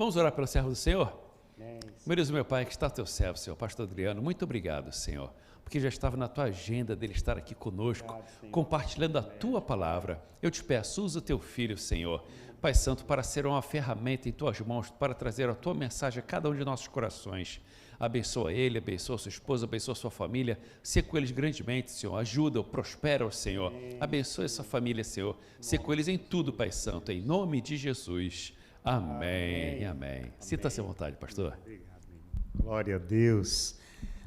Vamos orar pelo servo do Senhor? Meu Deus, meu Pai, que está teu servo, Senhor, pastor Adriano, muito obrigado, Senhor, porque já estava na tua agenda dele estar aqui conosco, compartilhando a tua palavra. Eu te peço, usa o teu filho, Senhor, Pai Santo, para ser uma ferramenta em tuas mãos, para trazer a tua mensagem a cada um de nossos corações. Abençoa ele, abençoa sua esposa, abençoa sua família, ser com eles grandemente, Senhor, ajuda-o, prospera-o, Senhor, abençoa essa família, Senhor, ser com eles em tudo, Pai Santo, em nome de Jesus. Amém, amém. Sinta-se à vontade, pastor. Glória a Deus.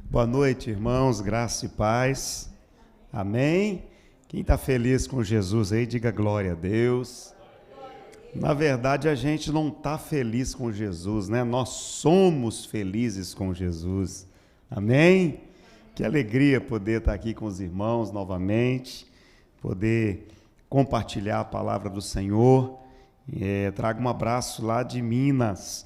Boa noite, irmãos, graça e paz. Amém. Quem está feliz com Jesus aí, diga glória a Deus. Na verdade, a gente não está feliz com Jesus, né? Nós somos felizes com Jesus. Amém? Que alegria poder estar aqui com os irmãos novamente, poder compartilhar a palavra do Senhor. Trago um abraço lá de Minas,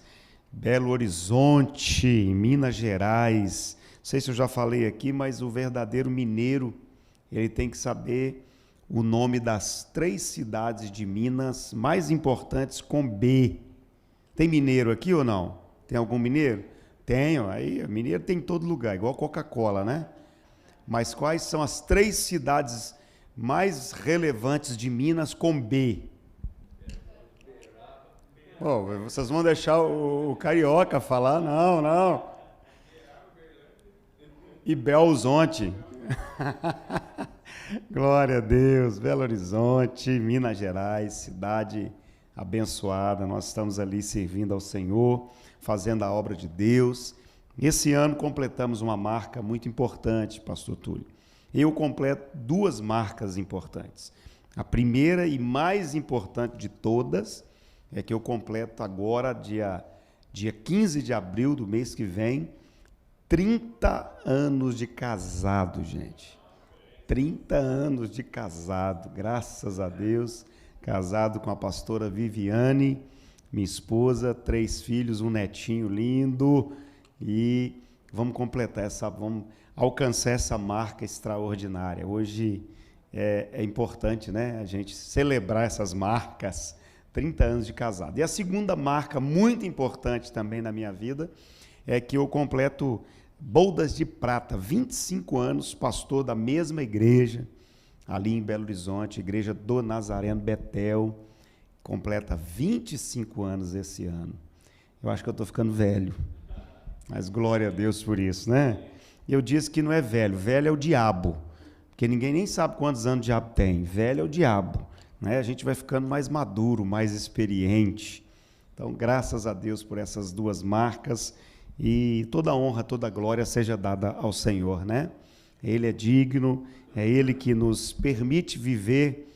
Belo Horizonte, Minas Gerais. Não sei se eu já falei aqui, mas o verdadeiro mineiro, ele tem que saber o nome das 3 cidades de Minas mais importantes com B. Tem mineiro aqui ou não? Tem algum mineiro? Tenho, aí mineiro tem em todo lugar, igual Coca-Cola, né? Mas quais são as 3 cidades mais relevantes de Minas com B? Oh, vocês vão deixar o carioca falar? Não. E Belo Horizonte. Glória a Deus, Belo Horizonte, Minas Gerais, cidade abençoada. Nós estamos ali servindo ao Senhor, fazendo a obra de Deus. Esse ano completamos uma marca muito importante, pastor Túlio. Eu completo 2 marcas importantes. A primeira e mais importante de todas é que eu completo agora, dia 15 de abril do mês que vem, 30 anos de casado, gente. 30 anos de casado, graças a Deus, casado com a pastora Viviane, minha esposa, 3 filhos, um netinho lindo, e vamos completar vamos alcançar essa marca extraordinária. Hoje é importante, né, a gente celebrar essas marcas, 30 anos de casado. E a segunda marca muito importante também na minha vida é que eu completo bodas de prata, 25 anos, pastor da mesma igreja, ali em Belo Horizonte, igreja do Nazareno Betel, completa 25 anos esse ano. Eu acho que eu estou ficando velho, mas glória a Deus por isso, né? Eu disse que não é velho, velho é o diabo, porque ninguém nem sabe quantos anos o diabo tem, velho é o diabo, né? A gente vai ficando mais maduro, mais experiente. Então, graças a Deus por essas 2 marcas, e toda honra, toda glória seja dada ao Senhor, né? Ele é digno, é Ele que nos permite viver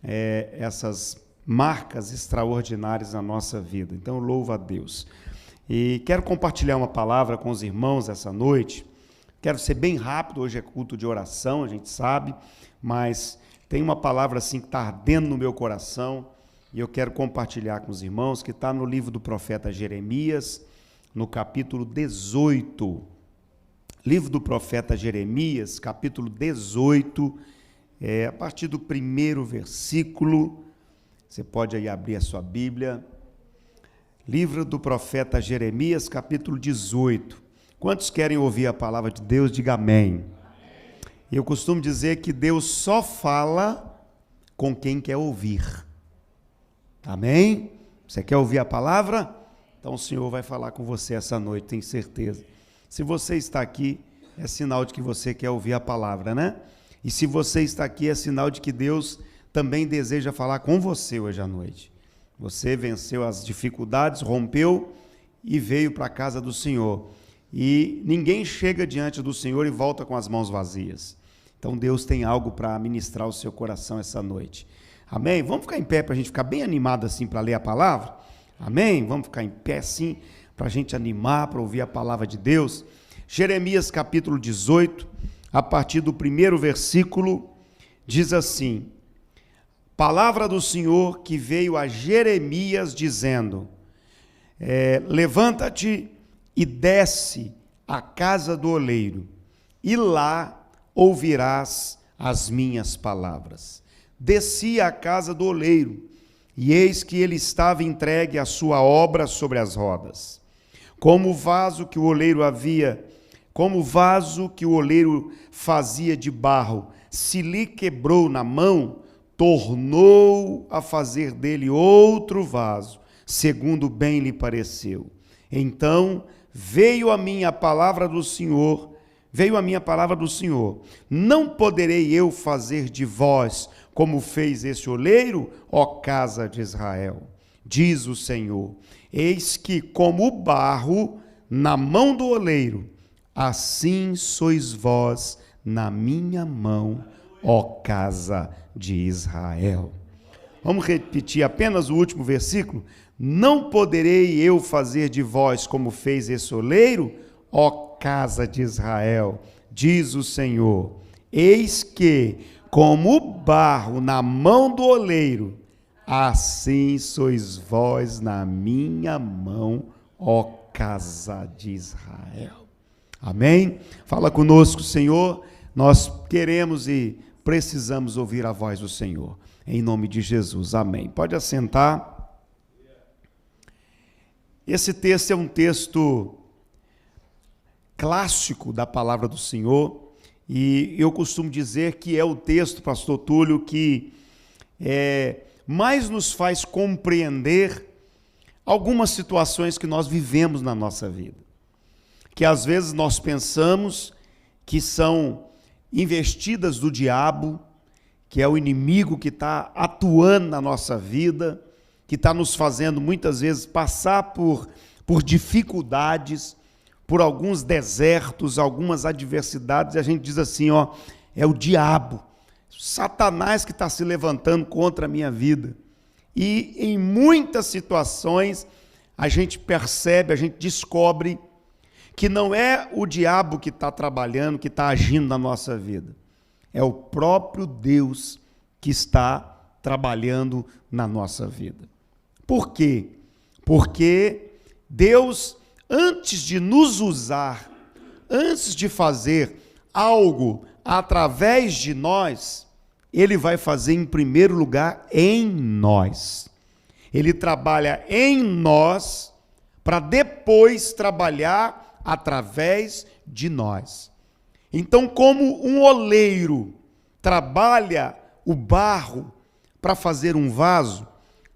essas marcas extraordinárias na nossa vida. Então, louvo a Deus. E quero compartilhar uma palavra com os irmãos essa noite. Quero ser bem rápido, hoje é culto de oração, a gente sabe, mas tem uma palavra assim que está ardendo no meu coração, e eu quero compartilhar com os irmãos, que está no livro do profeta Jeremias, no capítulo 18, livro do profeta Jeremias, capítulo 18, a partir do 1º versículo, você pode aí abrir a sua Bíblia, livro do profeta Jeremias, capítulo 18. Quantos querem ouvir a palavra de Deus? Diga amém. Eu costumo dizer que Deus só fala com quem quer ouvir. Amém? Você quer ouvir a palavra? Então o Senhor vai falar com você essa noite, tenho certeza. Se você está aqui, é sinal de que você quer ouvir a palavra, né? E se você está aqui, é sinal de que Deus também deseja falar com você hoje à noite. Você venceu as dificuldades, rompeu e veio para a casa do Senhor. E ninguém chega diante do Senhor e volta com as mãos vazias. Então Deus tem algo para ministrar o seu coração essa noite. Amém? Vamos ficar em pé para a gente ficar bem animado assim para ler a palavra? Amém? Vamos ficar em pé sim, para a gente animar, para ouvir a palavra de Deus. Jeremias capítulo 18, a partir do 1º versículo, diz assim: palavra do Senhor que veio a Jeremias dizendo, levanta-te e desce à casa do oleiro, e lá ouvirás as minhas palavras. Desci à casa do oleiro, e eis que ele estava entregue à sua obra sobre as rodas. Como o vaso que o oleiro fazia de barro, se lhe quebrou na mão, tornou a fazer dele outro vaso, segundo bem lhe pareceu. Então veio a minha palavra do Senhor, não poderei eu fazer de vós como fez esse oleiro, ó casa de Israel? Diz o Senhor, eis que como o barro na mão do oleiro, assim sois vós na minha mão, ó casa de Israel. Vamos repetir apenas o último versículo? Não poderei eu fazer de vós como fez esse oleiro, ó casa de Israel, diz o Senhor, eis que, como o barro na mão do oleiro, assim sois vós na minha mão, ó casa de Israel. Amém? Fala conosco, Senhor, nós queremos e precisamos ouvir a voz do Senhor, em nome de Jesus, amém. Pode assentar. Esse texto é um texto clássico da palavra do Senhor, e eu costumo dizer que é o texto, pastor Túlio, que mais nos faz compreender algumas situações que nós vivemos na nossa vida, que às vezes nós pensamos que são investidas do diabo, que é o inimigo que está atuando na nossa vida, que está nos fazendo muitas vezes passar por dificuldades, por alguns desertos, algumas adversidades, e a gente diz assim, é o diabo, Satanás que está se levantando contra a minha vida. E em muitas situações a gente percebe, a gente descobre que não é o diabo que está trabalhando, que está agindo na nossa vida. É o próprio Deus que está trabalhando na nossa vida. Por quê? Porque Deus, antes de nos usar, antes de fazer algo através de nós, Ele vai fazer em primeiro lugar em nós. Ele trabalha em nós para depois trabalhar através de nós. Então, como um oleiro trabalha o barro para fazer um vaso,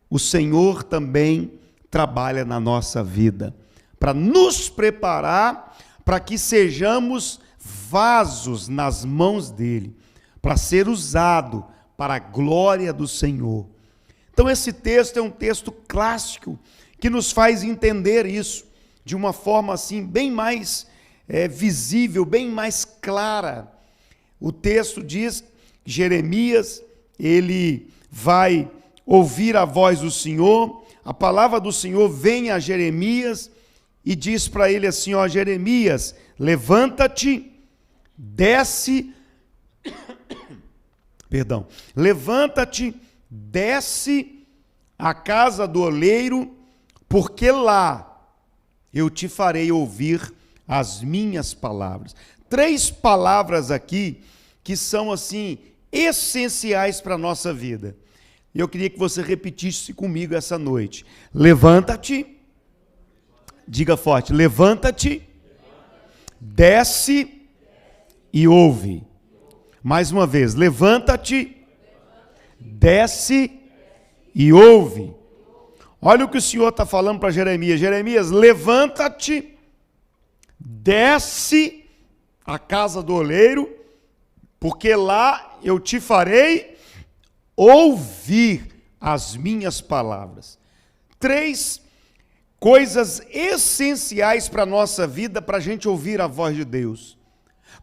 o Senhor também trabalha na nossa vida, para nos preparar para que sejamos vasos nas mãos dele, para ser usado para a glória do Senhor. Então esse texto é um texto clássico que nos faz entender isso de uma forma assim bem mais visível, bem mais clara. O texto diz que Jeremias, ele vai ouvir a voz do Senhor, a palavra do Senhor vem a Jeremias e diz para ele assim, Jeremias, levanta-te, levanta-te, desce à casa do oleiro, porque lá eu te farei ouvir as minhas palavras. 3 palavras aqui que são assim essenciais para a nossa vida. E eu queria que você repetisse comigo essa noite. Levanta-te, diga forte, levanta-te, desce e ouve. Mais uma vez, levanta-te, desce e ouve. Olha o que o Senhor está falando para Jeremias. Jeremias, levanta-te, desce à casa do oleiro, porque lá eu te farei ouvir as minhas palavras. 3 coisas essenciais para a nossa vida, para a gente ouvir a voz de Deus,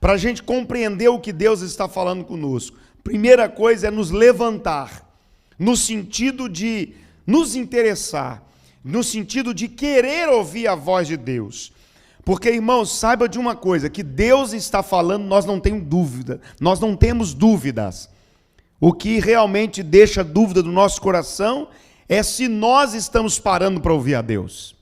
para a gente compreender o que Deus está falando conosco. Primeira coisa é nos levantar, no sentido de nos interessar, no sentido de querer ouvir a voz de Deus. Porque, irmãos, saiba de uma coisa, que Deus está falando, nós não temos dúvidas. O que realmente deixa dúvida do nosso coração é se nós estamos parando para ouvir a Deus.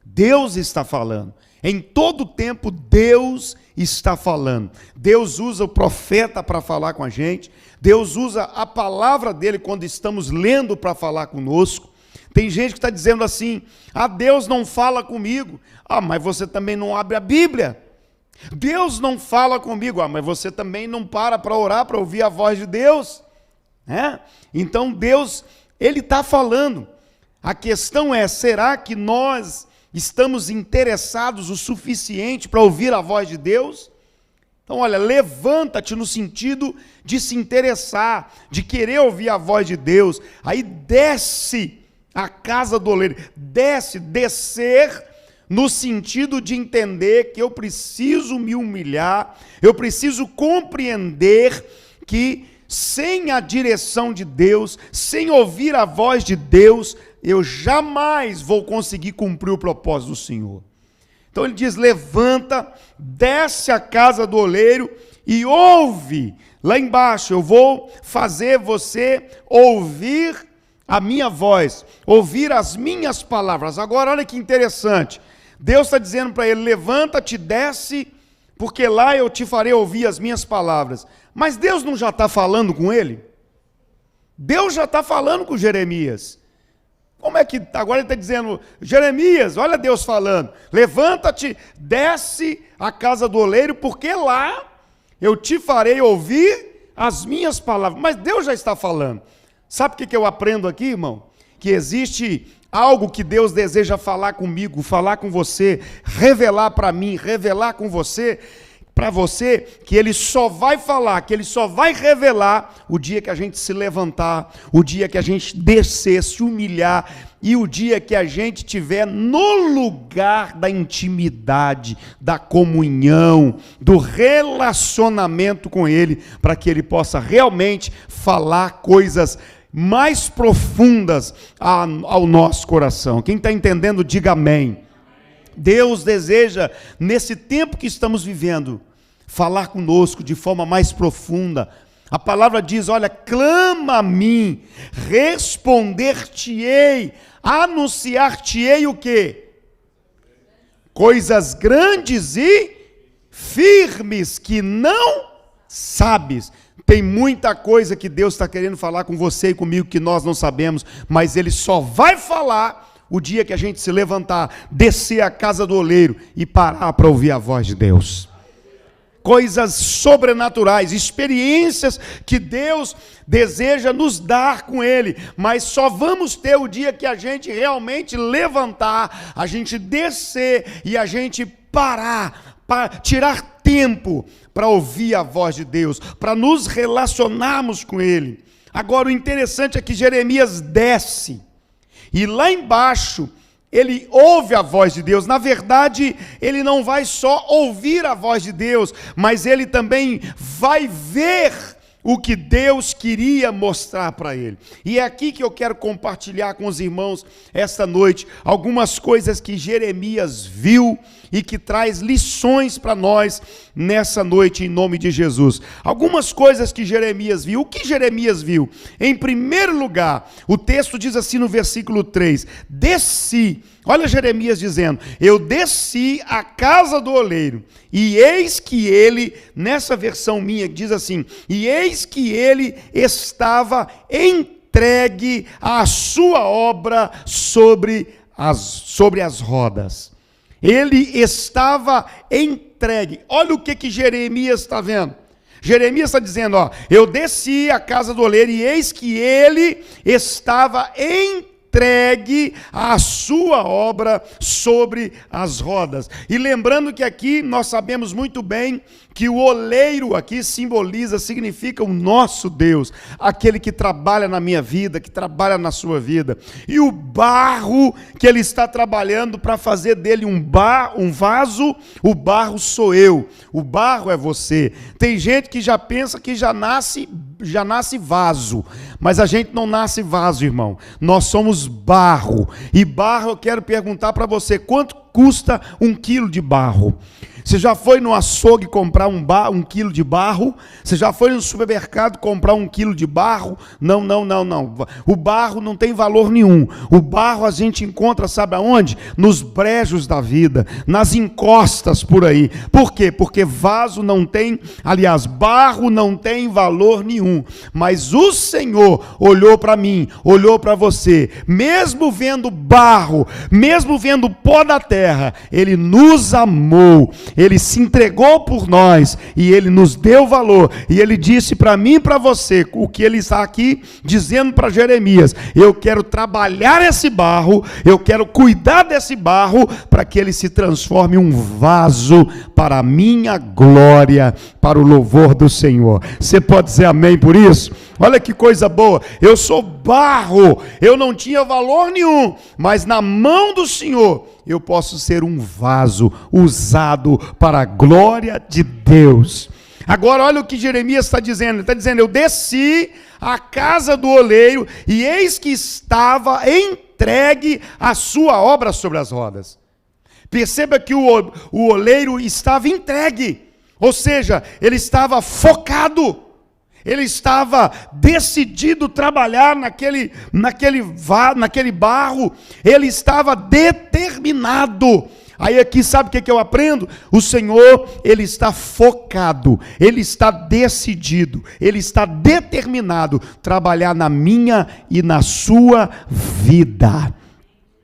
Deus está falando. Em todo tempo Deus está falando. Deus usa o profeta para falar com a gente. Deus usa a palavra dele quando estamos lendo para falar conosco. Tem gente que está dizendo assim: Deus não fala comigo. Mas você também não abre a Bíblia. Deus não fala comigo. Mas você também não para orar, para ouvir a voz de Deus. Então Deus, Ele está falando. A questão é, será que nós estamos interessados o suficiente para ouvir a voz de Deus? Então, olha, levanta-te no sentido de se interessar, de querer ouvir a voz de Deus. Aí desce a casa do oleiro, descer no sentido de entender que eu preciso me humilhar, eu preciso compreender que sem a direção de Deus, sem ouvir a voz de Deus, eu jamais vou conseguir cumprir o propósito do Senhor. Então ele diz: levanta, desce a casa do oleiro e ouve. Lá embaixo, eu vou fazer você ouvir a minha voz, ouvir as minhas palavras. Agora, olha que interessante. Deus está dizendo para ele: levanta-te, desce, porque lá eu te farei ouvir as minhas palavras. Mas Deus não já está falando com ele? Deus já está falando com Jeremias. Como é que agora ele está dizendo: Jeremias, olha Deus falando, levanta-te, desce a casa do oleiro, porque lá eu te farei ouvir as minhas palavras. Mas Deus já está falando. Sabe o que eu aprendo aqui, irmão? Que existe algo que Deus deseja falar comigo, falar com você, revelar para mim, revelar com você, para você, que Ele só vai falar, que Ele só vai revelar o dia que a gente se levantar, o dia que a gente descer, se humilhar, e o dia que a gente estiver no lugar da intimidade, da comunhão, do relacionamento com Ele, para que Ele possa realmente falar coisas mais profundas ao nosso coração. Quem está entendendo, diga amém. Deus deseja, nesse tempo que estamos vivendo, falar conosco de forma mais profunda. A palavra diz: olha, clama a mim, responder-te-ei, anunciar-te-ei o quê? Coisas grandes e firmes que não sabes. Tem muita coisa que Deus está querendo falar com você e comigo que nós não sabemos, mas Ele só vai falar o dia que a gente se levantar, descer a casa do oleiro e parar para ouvir a voz de Deus. Coisas sobrenaturais, experiências que Deus deseja nos dar com Ele, mas só vamos ter o dia que a gente realmente levantar, a gente descer e a gente parar, para tirar tempo para ouvir a voz de Deus, para nos relacionarmos com Ele. Agora, o interessante é que Jeremias desce, e lá embaixo, ele ouve a voz de Deus. Na verdade, ele não vai só ouvir a voz de Deus, mas ele também vai ver o que Deus queria mostrar para ele. E é aqui que eu quero compartilhar com os irmãos esta noite algumas coisas que Jeremias viu e que traz lições para nós nessa noite, em nome de Jesus. Algumas coisas que Jeremias viu. O que Jeremias viu? Em primeiro lugar, o texto diz assim no versículo 3, desci. Olha Jeremias dizendo: eu desci à casa do oleiro, e eis que ele, nessa versão minha, diz assim, e eis que ele estava entregue à sua obra sobre as rodas. Ele estava entregue. Olha o que Jeremias está vendo. Jeremias está dizendo, eu desci à casa do oleiro, e eis que ele estava entregue à sua obra sobre as rodas. E lembrando que aqui nós sabemos muito bem que o oleiro aqui significa o nosso Deus, aquele que trabalha na minha vida, que trabalha na sua vida. E o barro que ele está trabalhando para fazer dele um vaso, o barro sou eu, o barro é você. Tem gente que já pensa que já nasce vaso. Mas a gente não nasce vaso, irmão. Nós somos barro. E barro, eu quero perguntar para você, quanto custa 1 quilo de barro? Você já foi no açougue comprar um quilo de barro? Você já foi no supermercado comprar 1 quilo de barro? Não. O barro não tem valor nenhum. O barro a gente encontra, sabe aonde? Nos brejos da vida, nas encostas por aí. Por quê? Porque vaso não tem, aliás, barro não tem valor nenhum. Mas o Senhor olhou para mim, olhou para você, mesmo vendo barro, mesmo vendo pó da terra, Ele nos amou. Ele se entregou por nós e Ele nos deu valor. E Ele disse para mim e para você o que Ele está aqui dizendo para Jeremias: eu quero trabalhar esse barro, eu quero cuidar desse barro para que ele se transforme em um vaso para a minha glória, para o louvor do Senhor. Você pode dizer amém por isso? Olha que coisa boa, eu sou barro, eu não tinha valor nenhum, mas na mão do Senhor eu posso ser um vaso usado para a glória de Deus. Agora olha o que Jeremias está dizendo, ele está dizendo: eu desci à casa do oleiro e eis que estava entregue a sua obra sobre as rodas. Perceba que o oleiro estava entregue, ou seja, ele estava focado. Ele estava decidido trabalhar naquele barro, ele estava determinado. Aí aqui sabe o que eu aprendo? O Senhor, Ele está focado, Ele está decidido, Ele está determinado a trabalhar na minha e na sua vida.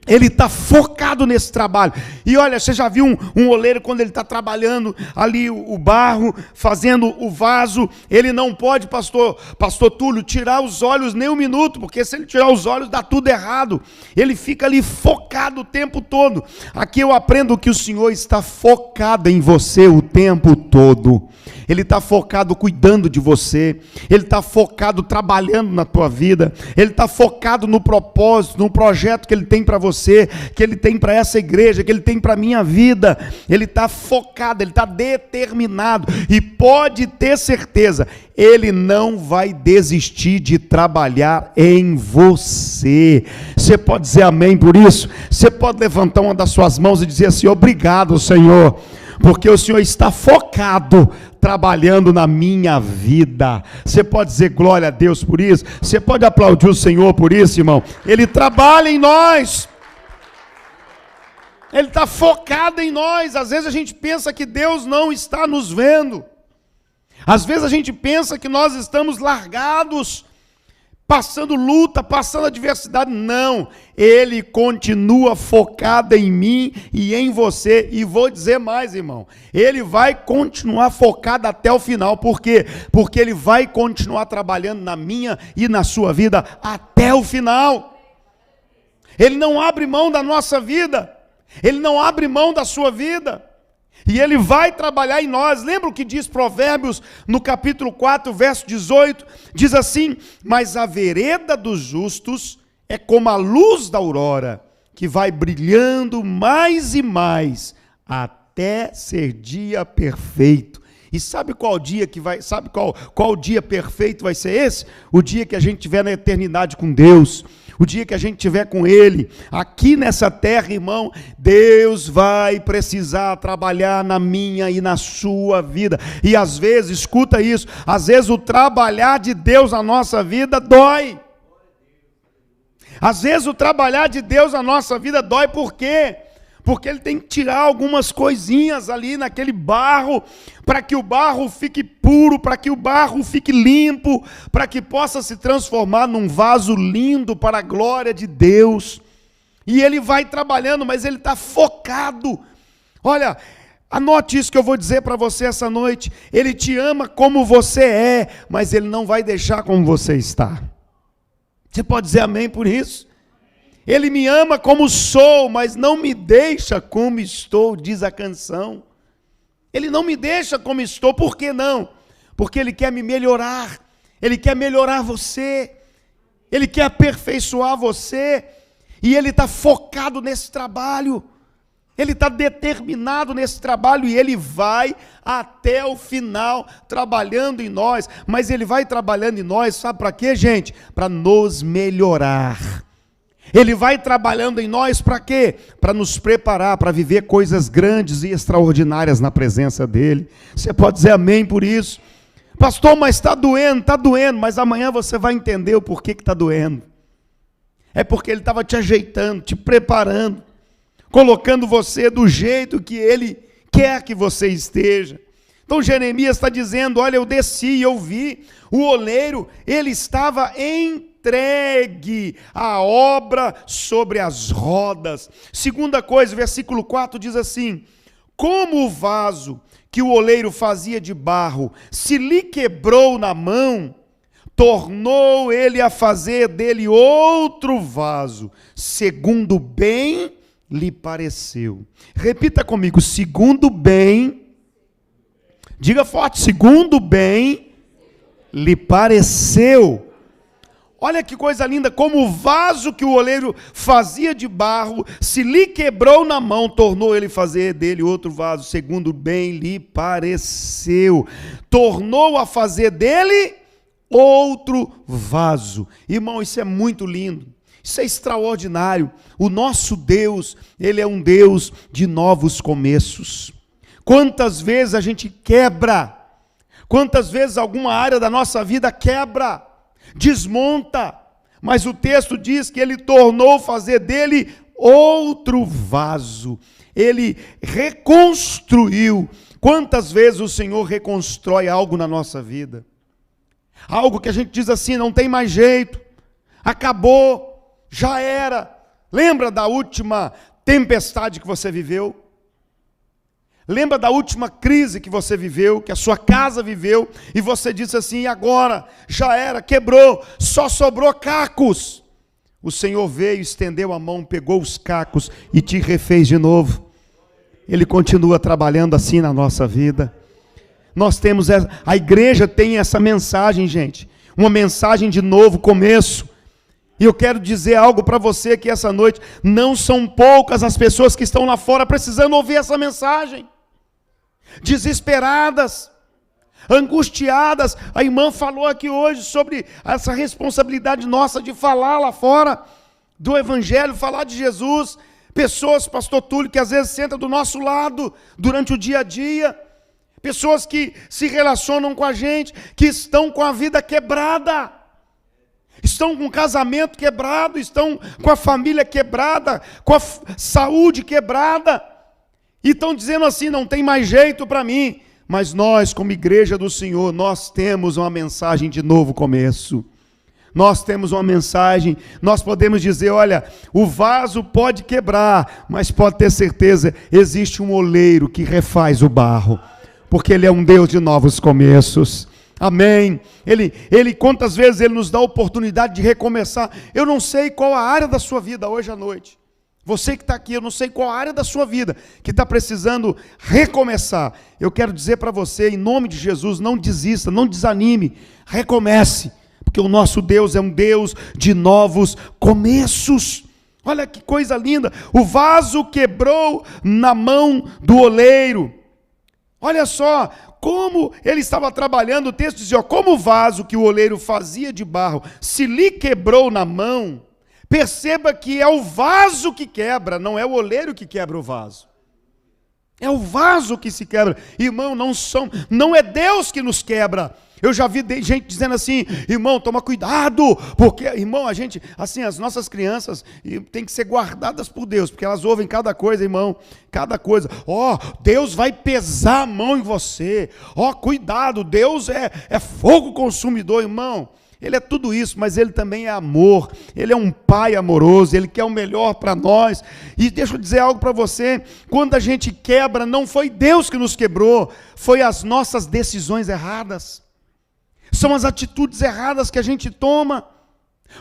Ele está focado nesse trabalho. E olha, você já viu um oleiro quando ele está trabalhando ali o barro, fazendo o vaso, ele não pode, pastor Túlio, tirar os olhos nem um minuto, porque se ele tirar os olhos dá tudo errado. Ele fica ali focado o tempo todo. Aqui eu aprendo que o Senhor está focado em você o tempo todo. Ele está focado cuidando de você, Ele está focado trabalhando na tua vida, Ele está focado no propósito, no projeto que Ele tem para você, que Ele tem para essa igreja, que Ele tem para a minha vida. Ele está focado, Ele está determinado, e pode ter certeza, Ele não vai desistir de trabalhar em você. Você pode dizer amém por isso? Você pode levantar uma das suas mãos e dizer assim: obrigado, Senhor, porque o Senhor está focado, trabalhando na minha vida. Você pode dizer glória a Deus por isso? Você pode aplaudir o Senhor por isso, irmão? Ele trabalha em nós. Ele está focado em nós. Às vezes a gente pensa que Deus não está nos vendo. Às vezes a gente pensa que nós estamos largados, passando luta, passando adversidade. Não, Ele continua focado em mim e em você. E vou dizer mais, irmão, Ele vai continuar focado até o final. Por quê? Porque Ele vai continuar trabalhando na minha e na sua vida até o final. Ele não abre mão da nossa vida, Ele não abre mão da sua vida. E Ele vai trabalhar em nós. Lembra o que diz Provérbios no capítulo 4, verso 18? Diz assim: mas a vereda dos justos é como a luz da aurora, que vai brilhando mais e mais, até ser dia perfeito. E sabe qual dia que vai, sabe qual dia perfeito vai ser esse? O dia que a gente estiver na eternidade com Deus. O dia que a gente estiver com Ele, aqui nessa terra, irmão, Deus vai precisar trabalhar na minha e na sua vida. E às vezes, escuta isso, às vezes o trabalhar de Deus na nossa vida dói. Às vezes o trabalhar de Deus na nossa vida dói, por quê? Porque Ele tem que tirar algumas coisinhas ali naquele barro, para que o barro fique puro, para que o barro fique limpo, para que possa se transformar num vaso lindo para a glória de Deus. E Ele vai trabalhando, mas Ele está focado. Olha, anote isso que eu vou dizer para você essa noite: Ele te ama como você é, mas Ele não vai deixar como você está. Você pode dizer amém por isso? Ele me ama como sou, mas não me deixa como estou, diz a canção. Ele não me deixa como estou, por que não? Porque Ele quer me melhorar, Ele quer melhorar você, Ele quer aperfeiçoar você, e Ele está focado nesse trabalho. Ele está determinado nesse trabalho e ele vai até o final trabalhando em nós. Mas ele vai trabalhando em nós, sabe para quê, gente? Para nos melhorar. Ele vai trabalhando em nós para quê? Para nos preparar, para viver coisas grandes e extraordinárias na presença dele. Você pode dizer amém por isso? Pastor, mas está doendo, mas amanhã você vai entender o porquê que está doendo. É porque ele estava te ajeitando, te preparando, colocando você do jeito que ele quer que você esteja. Então Jeremias está dizendo, olha, eu desci e eu vi, o oleiro, ele estava entregue à obra sobre as rodas. Segunda coisa, versículo 4 diz assim, como o vaso que o oleiro fazia de barro se lhe quebrou na mão, tornou ele a fazer dele outro vaso, segundo bem lhe pareceu. Repita comigo, segundo bem, diga forte, segundo bem lhe pareceu. Olha que coisa linda, como o vaso que o oleiro fazia de barro, se lhe quebrou na mão, tornou ele fazer dele outro vaso, segundo bem lhe pareceu. Tornou a fazer dele outro vaso. Irmão, isso é muito lindo. Isso é extraordinário. O nosso Deus, ele é um Deus de novos começos. Quantas vezes a gente quebra? Quantas vezes alguma área da nossa vida quebra, desmonta? Mas o texto diz que ele tornou fazer dele outro vaso. Ele reconstruiu. Quantas vezes o Senhor reconstrói algo na nossa vida? Algo que a gente diz assim, não tem mais jeito, acabou, já era. Lembra da última tempestade que você viveu? Lembra da última crise que você viveu, que a sua casa viveu, e você disse assim, agora, já era, quebrou, só sobrou cacos. O Senhor veio, estendeu a mão, pegou os cacos e te refez de novo. Ele continua trabalhando assim na nossa vida. Nós temos, a igreja tem essa mensagem, gente, uma mensagem de novo começo. E eu quero dizer algo para você que essa noite, não são poucas as pessoas que estão lá fora precisando ouvir essa mensagem. Desesperadas, angustiadas. A irmã falou aqui hoje sobre essa responsabilidade nossa de falar lá fora do evangelho, falar de Jesus. Pessoas, pastor Túlio, que às vezes sentam do nosso lado durante o dia a dia. Pessoas que se relacionam com a gente, que estão com a vida quebrada, estão com o casamento quebrado, estão com a família quebrada, com a saúde quebrada, e estão dizendo assim, não tem mais jeito para mim. Mas nós, como igreja do Senhor, nós temos uma mensagem de novo começo. Nós temos uma mensagem, nós podemos dizer, olha, o vaso pode quebrar, mas pode ter certeza, existe um oleiro que refaz o barro. Porque ele é um Deus de novos começos, amém? Ele quantas vezes ele nos dá a oportunidade de recomeçar. Eu não sei qual a área da sua vida hoje à noite, você que está aqui, eu não sei qual a área da sua vida que está precisando recomeçar. Eu quero dizer para você, em nome de Jesus, não desista, não desanime, recomece, porque o nosso Deus é um Deus de novos começos. Olha que coisa linda, o vaso quebrou na mão do oleiro. Olha só, como ele estava trabalhando, o texto dizia, ó, como o vaso que o oleiro fazia de barro se lhe quebrou na mão, perceba que é o vaso que quebra, não é o oleiro que quebra o vaso. É o vaso que se quebra. Irmão, não é Deus que nos quebra. Eu já vi gente dizendo assim, irmão, toma cuidado, porque, irmão, a gente, assim, as nossas crianças têm que ser guardadas por Deus, porque elas ouvem cada coisa, irmão, cada coisa. Ó, Deus vai pesar a mão em você. Ó, cuidado, Deus é fogo consumidor, irmão. Ele é tudo isso, mas ele também é amor. Ele é um pai amoroso, ele quer o melhor para nós. E deixa eu dizer algo para você, quando a gente quebra, não foi Deus que nos quebrou, foi as nossas decisões erradas. São as atitudes erradas que a gente toma,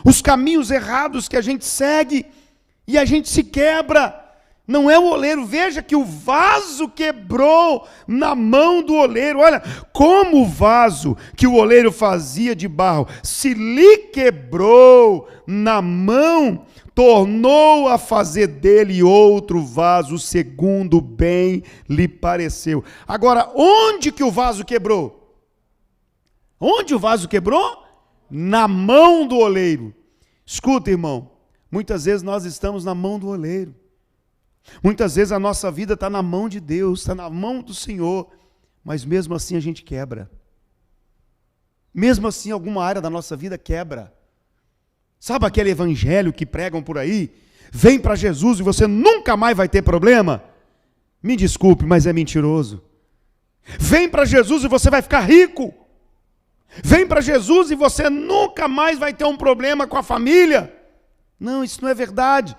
os caminhos errados que a gente segue, e a gente se quebra. Não é o oleiro, veja que o vaso quebrou na mão do oleiro. Olha, como o vaso que o oleiro fazia de barro se lhe quebrou na mão, tornou a fazer dele outro vaso, segundo bem lhe pareceu. Agora, onde que o vaso quebrou? Onde o vaso quebrou? Na mão do oleiro. Escuta, irmão, muitas vezes nós estamos na mão do oleiro. Muitas vezes a nossa vida está na mão de Deus, está na mão do Senhor, mas mesmo assim a gente quebra. Mesmo assim alguma área da nossa vida quebra. Sabe aquele evangelho que pregam por aí? Vem para Jesus e você nunca mais vai ter problema? Me desculpe, mas é mentiroso. Vem para Jesus e você vai ficar rico. Vem para Jesus e você nunca mais vai ter um problema com a família. Não, isso não é verdade.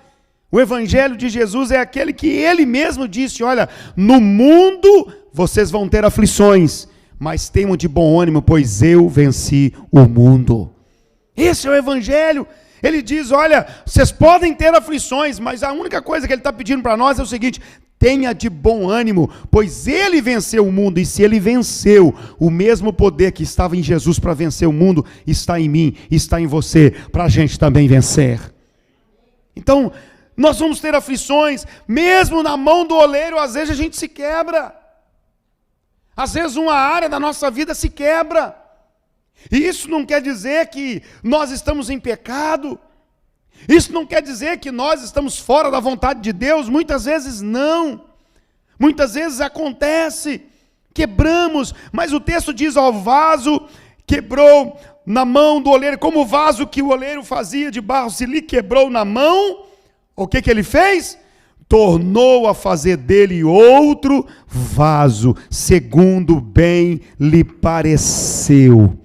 O evangelho de Jesus é aquele que ele mesmo disse, olha, no mundo vocês vão ter aflições, mas tenham de bom ânimo, pois eu venci o mundo. Esse é o evangelho. Ele diz, olha, vocês podem ter aflições, mas a única coisa que ele está pedindo para nós é o seguinte: tenha de bom ânimo, pois ele venceu o mundo, e se ele venceu, o mesmo poder que estava em Jesus para vencer o mundo, está em mim, está em você, para a gente também vencer. Então, nós vamos ter aflições, mesmo na mão do oleiro, às vezes a gente se quebra. Às vezes uma área da nossa vida se quebra. E isso não quer dizer que nós estamos em pecado. Isso não quer dizer que nós estamos fora da vontade de Deus. Muitas vezes não. Muitas vezes acontece. Quebramos. Mas o texto diz, ó, o vaso quebrou na mão do oleiro. Como o vaso que o oleiro fazia de barro se lhe quebrou na mão, o que ele fez? Tornou a fazer dele outro vaso, segundo bem lhe pareceu.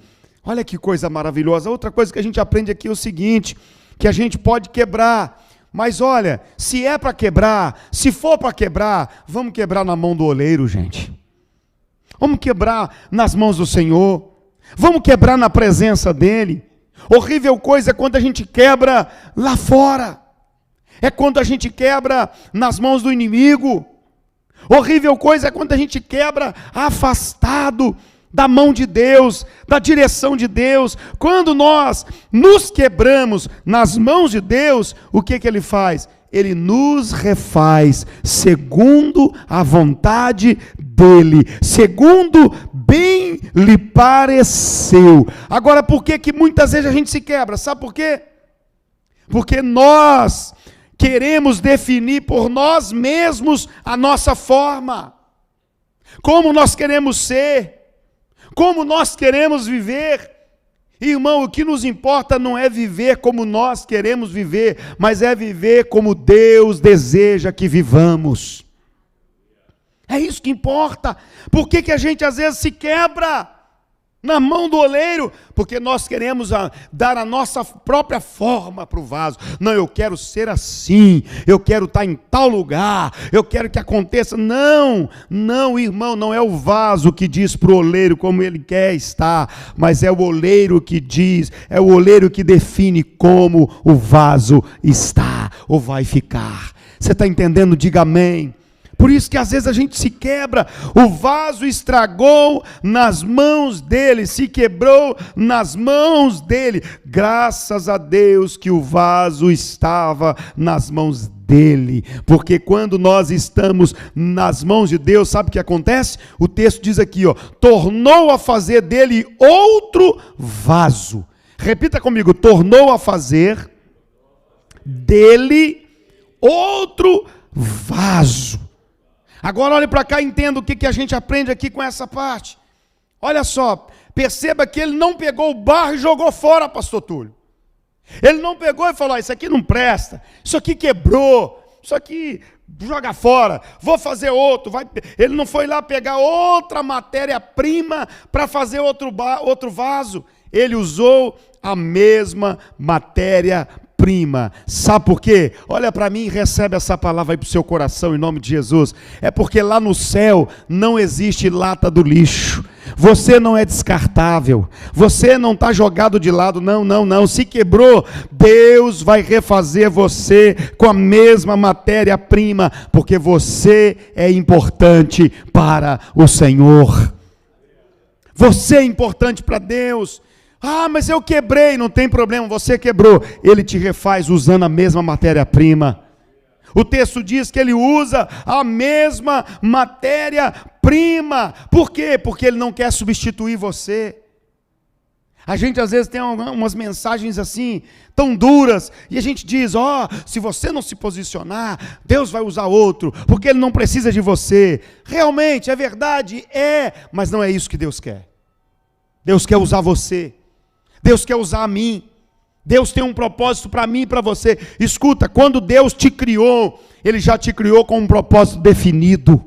Olha que coisa maravilhosa. Outra coisa que a gente aprende aqui é o seguinte, que a gente pode quebrar, mas olha, se é para quebrar, se for para quebrar, vamos quebrar na mão do oleiro, gente. Vamos quebrar nas mãos do Senhor. Vamos quebrar na presença dele. Horrível coisa é quando a gente quebra lá fora. É quando a gente quebra nas mãos do inimigo. Horrível coisa é quando a gente quebra afastado da mão de Deus, da direção de Deus. Quando nós nos quebramos nas mãos de Deus, o que ele faz? Ele nos refaz segundo a vontade dele, segundo bem lhe pareceu. Agora, por que muitas vezes a gente se quebra? Sabe por quê? Porque nós queremos definir por nós mesmos a nossa forma, como nós queremos ser, como nós queremos viver. Irmão, o que nos importa não é viver como nós queremos viver, mas é viver como Deus deseja que vivamos. É isso que importa. Por que a gente às vezes se quebra na mão do oleiro? Porque nós queremos dar a nossa própria forma para o vaso. Não, eu quero ser assim, eu quero estar em tal lugar, eu quero que aconteça. Não, irmão, não é o vaso que diz para o oleiro como ele quer estar, mas é o oleiro que diz, é o oleiro que define como o vaso está ou vai ficar. Você está entendendo? Diga amém. Por isso que às vezes a gente se quebra. O vaso estragou nas mãos dele, se quebrou nas mãos dele. Graças a Deus que o vaso estava nas mãos dele. Porque quando nós estamos nas mãos de Deus, sabe o que acontece? O texto diz aqui, ó, tornou a fazer dele outro vaso. Repita comigo, tornou a fazer dele outro vaso. Agora olhe para cá e entenda o que a gente aprende aqui com essa parte. Olha só, perceba que ele não pegou o barro e jogou fora, pastor Túlio. Ele não pegou e falou, isso aqui não presta, isso aqui quebrou, isso aqui joga fora, vou fazer outro. Ele não foi lá pegar outra matéria-prima para fazer outro vaso. Ele usou a mesma matéria-prima. Sabe por quê? Olha para mim e recebe essa palavra aí para o seu coração em nome de Jesus. É porque lá no céu não existe lata do lixo. Você não é descartável. Você não está jogado de lado. Não. Se quebrou, Deus vai refazer você com a mesma matéria-prima, porque você é importante para o Senhor. Você é importante para Deus. Ah, mas eu quebrei, não tem problema, você quebrou. Ele te refaz usando a mesma matéria-prima. O texto diz que ele usa a mesma matéria-prima. Por quê? Porque ele não quer substituir você. A gente às vezes tem umas mensagens assim, tão duras, e a gente diz, se você não se posicionar, Deus vai usar outro, porque Ele não precisa de você. Realmente, é verdade, mas não é isso que Deus quer. Deus quer usar você, Deus quer usar a mim, Deus tem um propósito para mim e para você. Escuta, quando Deus te criou, Ele já te criou com um propósito definido,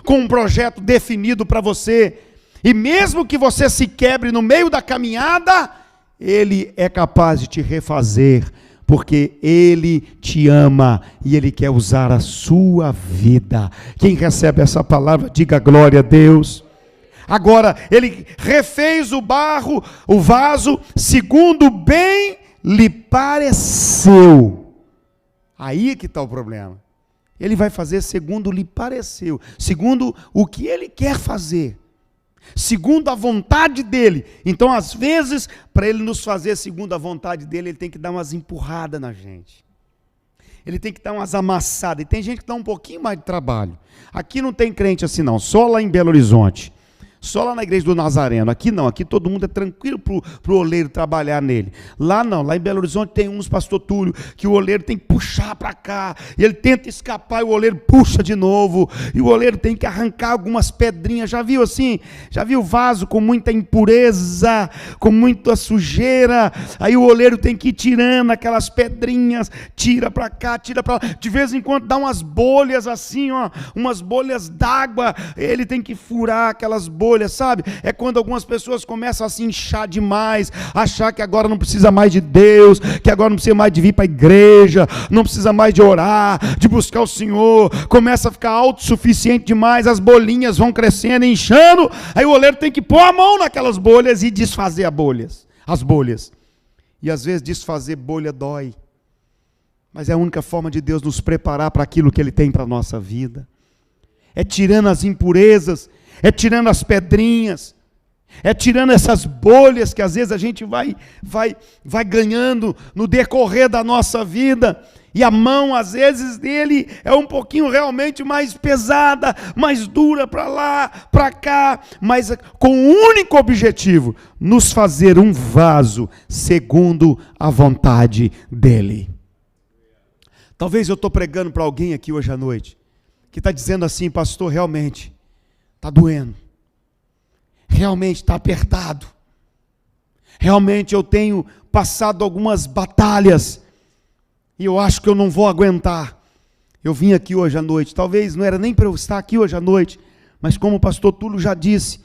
com um projeto definido para você. E mesmo que você se quebre no meio da caminhada, Ele é capaz de te refazer, porque Ele te ama e Ele quer usar a sua vida. Quem recebe essa palavra, diga glória a Deus. Agora, Ele refez o vaso, segundo bem lhe pareceu. Aí é que está o problema. Ele vai fazer segundo lhe pareceu, segundo o que Ele quer fazer, segundo a vontade dEle. Então, às vezes, para Ele nos fazer segundo a vontade dEle, Ele tem que dar umas empurradas na gente. Ele tem que dar umas amassadas. E tem gente que dá um pouquinho mais de trabalho. Aqui não tem crente assim não, só lá em Belo Horizonte. Só lá na igreja do Nazareno. Aqui não, aqui todo mundo é tranquilo para o oleiro trabalhar nele. Lá não, lá em Belo Horizonte tem uns, pastor Túlio, que o oleiro tem que puxar para cá, e ele tenta escapar e o oleiro puxa de novo, e o oleiro tem que arrancar algumas pedrinhas. Já viu assim? Já viu vaso com muita impureza, com muita sujeira? Aí o oleiro tem que ir tirando aquelas pedrinhas, tira para cá, tira para lá. De vez em quando dá umas bolhas assim, umas bolhas d'água, ele tem que furar aquelas bolhas. Sabe? É quando algumas pessoas começam a se inchar demais, achar que agora não precisa mais de Deus, que agora não precisa mais de vir para a igreja, não precisa mais de orar, de buscar o Senhor, começa a ficar autossuficiente demais, as bolinhas vão crescendo, inchando, aí o oleiro tem que pôr a mão naquelas bolhas e desfazer as bolhas. E às vezes desfazer bolha dói, mas é a única forma de Deus nos preparar para aquilo que Ele tem para a nossa vida. É tirando as impurezas, é tirando as pedrinhas, é tirando essas bolhas que às vezes a gente vai ganhando no decorrer da nossa vida, e a mão às vezes dele é um pouquinho realmente mais pesada, mais dura para lá, para cá, mas com o único objetivo, nos fazer um vaso segundo a vontade dele. Talvez eu estou pregando para alguém aqui hoje à noite, que está dizendo assim, pastor, realmente, está doendo, realmente está apertado, realmente eu tenho passado algumas batalhas, e eu acho que eu não vou aguentar. Eu vim aqui hoje à noite, talvez não era nem para eu estar aqui hoje à noite, mas como o pastor Túlio já disse,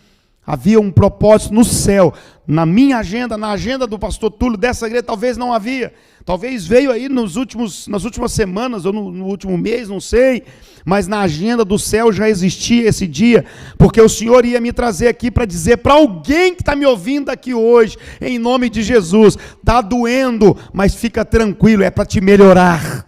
havia um propósito no céu, na minha agenda, na agenda do pastor Túlio, dessa igreja, talvez não havia, talvez veio aí nas últimas semanas, ou no último mês, não sei, mas na agenda do céu já existia esse dia, porque o Senhor ia me trazer aqui para dizer para alguém que está me ouvindo aqui hoje, em nome de Jesus, está doendo, mas fica tranquilo, é para te melhorar.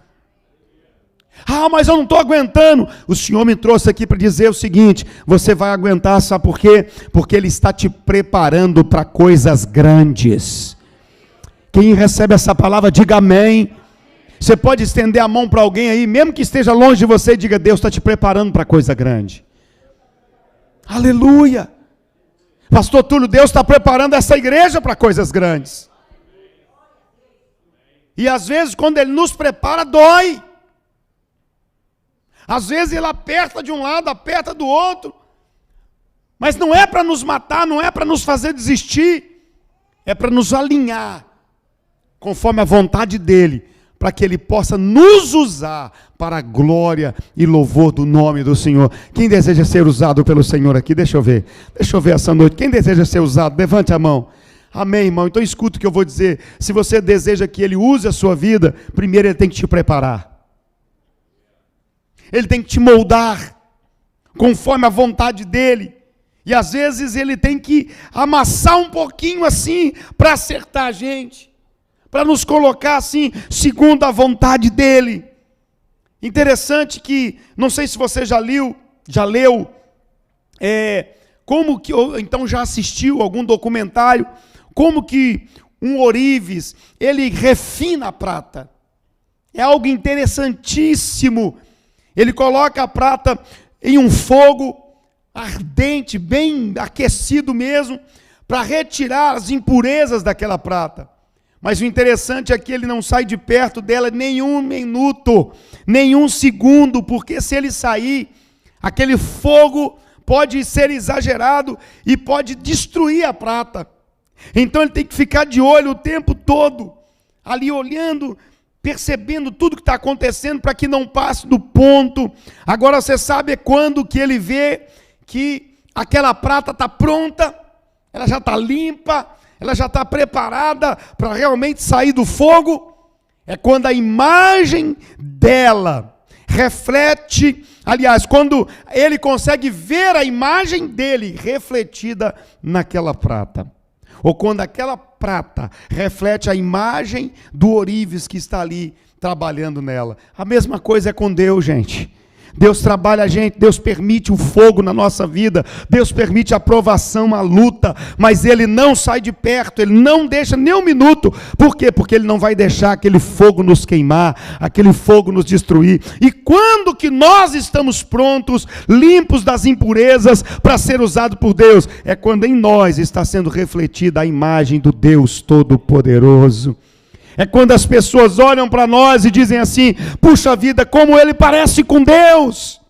Ah, mas eu não estou aguentando. O Senhor me trouxe aqui para dizer o seguinte, você vai aguentar, sabe por quê? Porque Ele está te preparando para coisas grandes. Quem recebe essa palavra, diga amém. Você pode estender a mão para alguém aí, mesmo que esteja longe de você, diga, Deus está te preparando para coisa grande. Aleluia. Pastor Túlio, Deus está preparando essa igreja para coisas grandes. E às vezes quando Ele nos prepara, dói. Às vezes Ele aperta de um lado, aperta do outro, mas não é para nos matar, não é para nos fazer desistir, é para nos alinhar, conforme a vontade dEle, para que Ele possa nos usar para a glória e louvor do nome do Senhor. Quem deseja ser usado pelo Senhor aqui? Deixa eu ver essa noite, quem deseja ser usado? Levante a mão. Amém, irmão? Então escuta o que eu vou dizer. Se você deseja que Ele use a sua vida, primeiro Ele tem que te preparar. Ele tem que te moldar conforme a vontade dEle. E às vezes Ele tem que amassar um pouquinho assim para acertar a gente, para nos colocar assim, segundo a vontade dEle. Interessante que, não sei se você já leu, como que, ou então já assistiu algum documentário, como que um ourives, ele refina a prata. É algo interessantíssimo. Ele coloca a prata em um fogo ardente, bem aquecido mesmo, para retirar as impurezas daquela prata. Mas o interessante é que ele não sai de perto dela nenhum minuto, nenhum segundo, porque se ele sair, aquele fogo pode ser exagerado e pode destruir a prata. Então ele tem que ficar de olho o tempo todo, ali olhando, percebendo tudo que está acontecendo para que não passe do ponto. Agora você sabe quando que ele vê que aquela prata está pronta, ela já está limpa, ela já está preparada para realmente sair do fogo? É quando a imagem dela reflete, aliás, quando ele consegue ver a imagem dele refletida naquela prata. Ou quando aquela prata reflete a imagem do ourives que está ali trabalhando nela. A mesma coisa é com Deus, gente. Deus trabalha a gente, Deus permite o fogo na nossa vida, Deus permite a provação, a luta, mas Ele não sai de perto, Ele não deixa nem um minuto. Por quê? Porque Ele não vai deixar aquele fogo nos queimar, aquele fogo nos destruir. E quando que nós estamos prontos, limpos das impurezas, para ser usado por Deus? É quando em nós está sendo refletida a imagem do Deus Todo-Poderoso. É quando as pessoas olham para nós e dizem assim: puxa vida, como ele parece com Deus.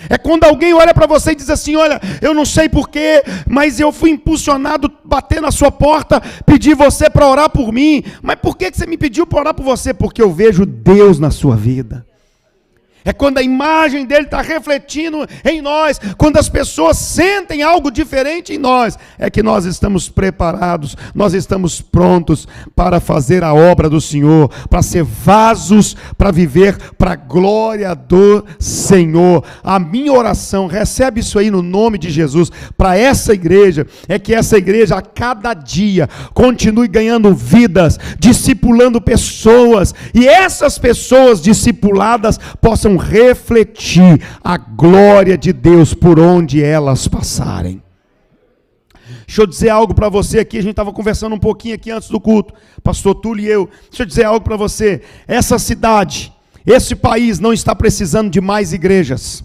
É quando alguém olha para você e diz assim: olha, eu não sei porquê, mas eu fui impulsionado, bater na sua porta, pedir você para orar por mim. Mas por que você me pediu para orar por você? Porque eu vejo Deus na sua vida. É quando a imagem dele está refletindo em nós, quando as pessoas sentem algo diferente em nós, é que nós estamos preparados, nós estamos prontos para fazer a obra do Senhor, para ser vasos, para viver para a glória do Senhor. A minha oração, recebe isso aí no nome de Jesus, para essa igreja, é que essa igreja a cada dia continue ganhando vidas, discipulando pessoas, e essas pessoas discipuladas possam refletir a glória de Deus por onde elas passarem. Deixa eu dizer algo para você aqui, a gente estava conversando um pouquinho aqui antes do culto, pastor Túlio e eu. Deixa eu dizer algo para você, essa cidade, esse país não está precisando de mais igrejas.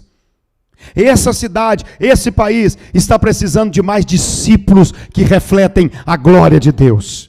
Essa cidade, esse país está precisando de mais discípulos que refletem a glória de Deus.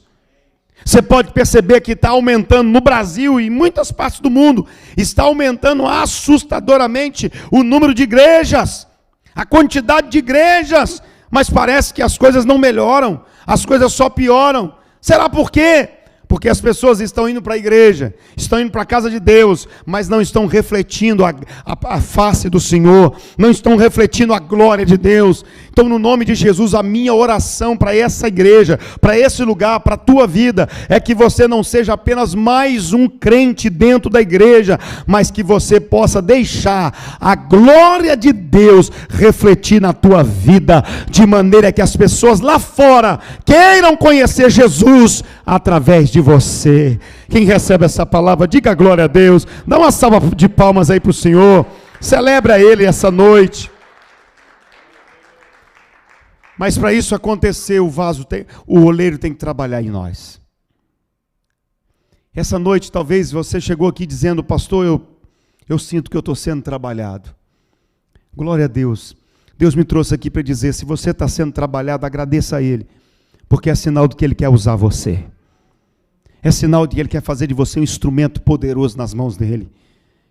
Você pode perceber que está aumentando no Brasil e em muitas partes do mundo, está aumentando assustadoramente o número de igrejas, a quantidade de igrejas, mas parece que as coisas não melhoram, as coisas só pioram. Será por quê? Porque as pessoas estão indo para a igreja, estão indo para a casa de Deus, mas não estão refletindo a face do Senhor, não estão refletindo a glória de Deus. Então, no nome de Jesus, a minha oração para essa igreja, para esse lugar, para a tua vida, é que você não seja apenas mais um crente dentro da igreja, mas que você possa deixar a glória de Deus refletir na tua vida, de maneira que as pessoas lá fora queiram conhecer Jesus através de você. Quem recebe essa palavra, diga glória a Deus, dá uma salva de palmas aí para o Senhor, celebra Ele essa noite. Mas para isso acontecer, o oleiro tem que trabalhar em nós. Essa noite talvez você chegou aqui dizendo: pastor, eu sinto que eu estou sendo trabalhado. Glória a Deus, Deus me trouxe aqui para dizer: se você está sendo trabalhado, agradeça a Ele, porque é sinal de que Ele quer usar você. É sinal de que Ele quer fazer de você um instrumento poderoso nas mãos dEle.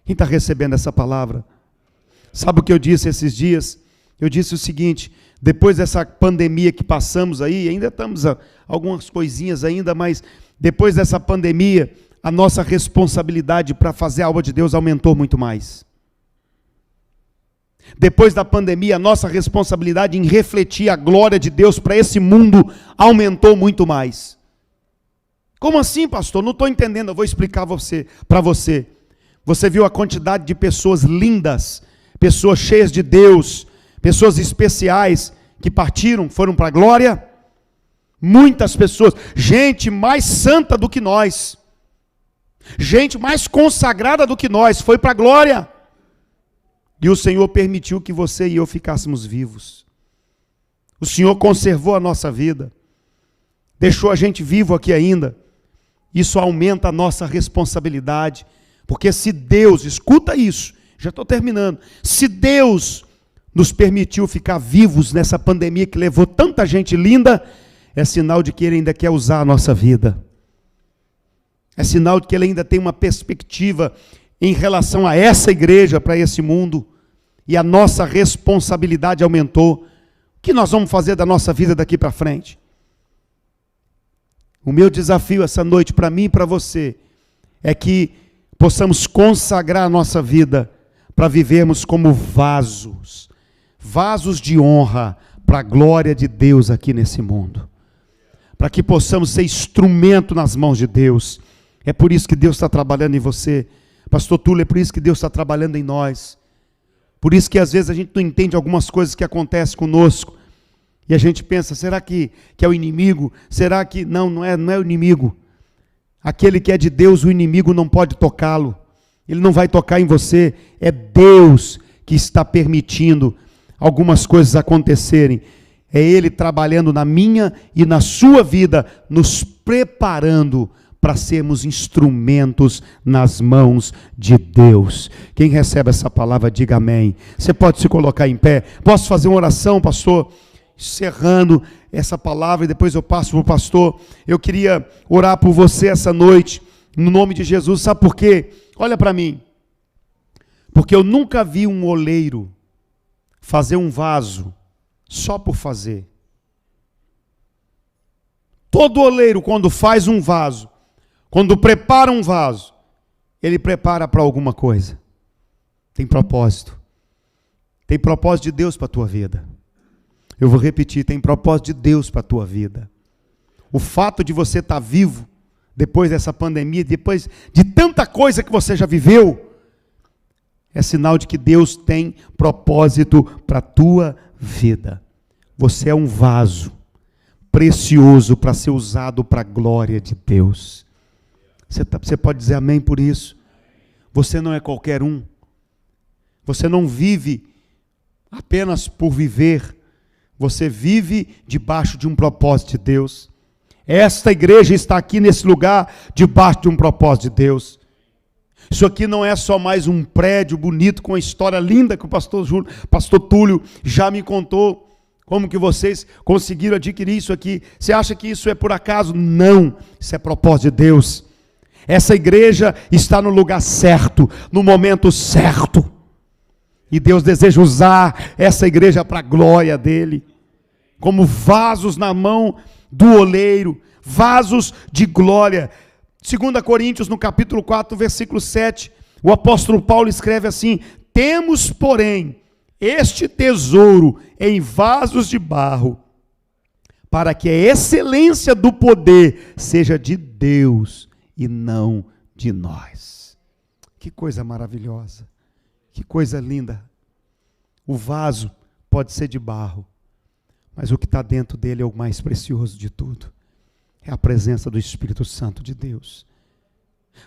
Quem está recebendo essa palavra? Sabe o que eu disse esses dias? Eu disse o seguinte: depois dessa pandemia que passamos aí, ainda estamos algumas coisinhas ainda, mas depois dessa pandemia, a nossa responsabilidade para fazer a obra de Deus aumentou muito mais. Depois da pandemia, a nossa responsabilidade em refletir a glória de Deus para esse mundo aumentou muito mais. Como assim, pastor? Não estou entendendo, eu vou explicar para você. Você viu a quantidade de pessoas lindas, pessoas cheias de Deus, pessoas especiais que partiram, foram para a glória? Muitas pessoas, gente mais santa do que nós, gente mais consagrada do que nós, foi para a glória. E o Senhor permitiu que você e eu ficássemos vivos. O Senhor conservou a nossa vida. deixou a gente vivo aqui ainda. Isso aumenta a nossa responsabilidade, porque se Deus, escuta isso, já estou terminando, se Deus nos permitiu ficar vivos nessa pandemia que levou tanta gente linda, é sinal de que Ele ainda quer usar a nossa vida. É sinal de que Ele ainda tem uma perspectiva em relação a essa igreja, para esse mundo, e a nossa responsabilidade aumentou. O que nós vamos fazer da nossa vida daqui para frente? O meu desafio essa noite para mim e para você é que possamos consagrar a nossa vida para vivermos como vasos de honra para a glória de Deus aqui nesse mundo, para que possamos ser instrumento nas mãos de Deus. É por isso que Deus está trabalhando em você, pastor Túlio, é por isso que Deus está trabalhando em nós, por isso que às vezes a gente não entende algumas coisas que acontecem conosco, e a gente pensa, será que é o inimigo? Será que... Não é o inimigo. Aquele que é de Deus, o inimigo não pode tocá-lo. Ele não vai tocar em você. É Deus que está permitindo algumas coisas acontecerem. É Ele trabalhando na minha e na sua vida, nos preparando para sermos instrumentos nas mãos de Deus. Quem recebe essa palavra, diga amém. Você pode se colocar em pé. Posso fazer uma oração, pastor? Encerrando essa palavra e depois eu passo para o pastor. Eu queria orar por você essa noite, no nome de Jesus. Sabe por quê? Olha para mim. Porque eu nunca vi um oleiro fazer um vaso só por fazer. Todo oleiro, quando faz um vaso, quando prepara um vaso, ele prepara para alguma coisa. Tem propósito. Tem propósito de Deus para a tua vida. Eu vou repetir, tem propósito de Deus para a tua vida. O fato de você estar vivo, depois dessa pandemia, depois de tanta coisa que você já viveu, é sinal de que Deus tem propósito para a tua vida. Você é um vaso precioso para ser usado para a glória de Deus. Você pode dizer amém por isso? Você não é qualquer um. Você não vive apenas por viver. Você vive debaixo de um propósito de Deus. Esta igreja está aqui nesse lugar debaixo de um propósito de Deus. Isso aqui não é só mais um prédio bonito com uma história linda que o pastor Túlio já me contou. Como que vocês conseguiram adquirir isso aqui? Você acha que isso é por acaso? Não, isso é propósito de Deus. Essa igreja está no lugar certo, no momento certo. E Deus deseja usar essa igreja para a glória dele. Como vasos na mão do oleiro, vasos de glória. 2 Coríntios, no capítulo 4, versículo 7, o apóstolo Paulo escreve assim: temos, porém, este tesouro em vasos de barro, para que a excelência do poder seja de Deus e não de nós. Que coisa maravilhosa, que coisa linda. O vaso pode ser de barro, mas o que está dentro dele é o mais precioso de tudo. É a presença do Espírito Santo de Deus.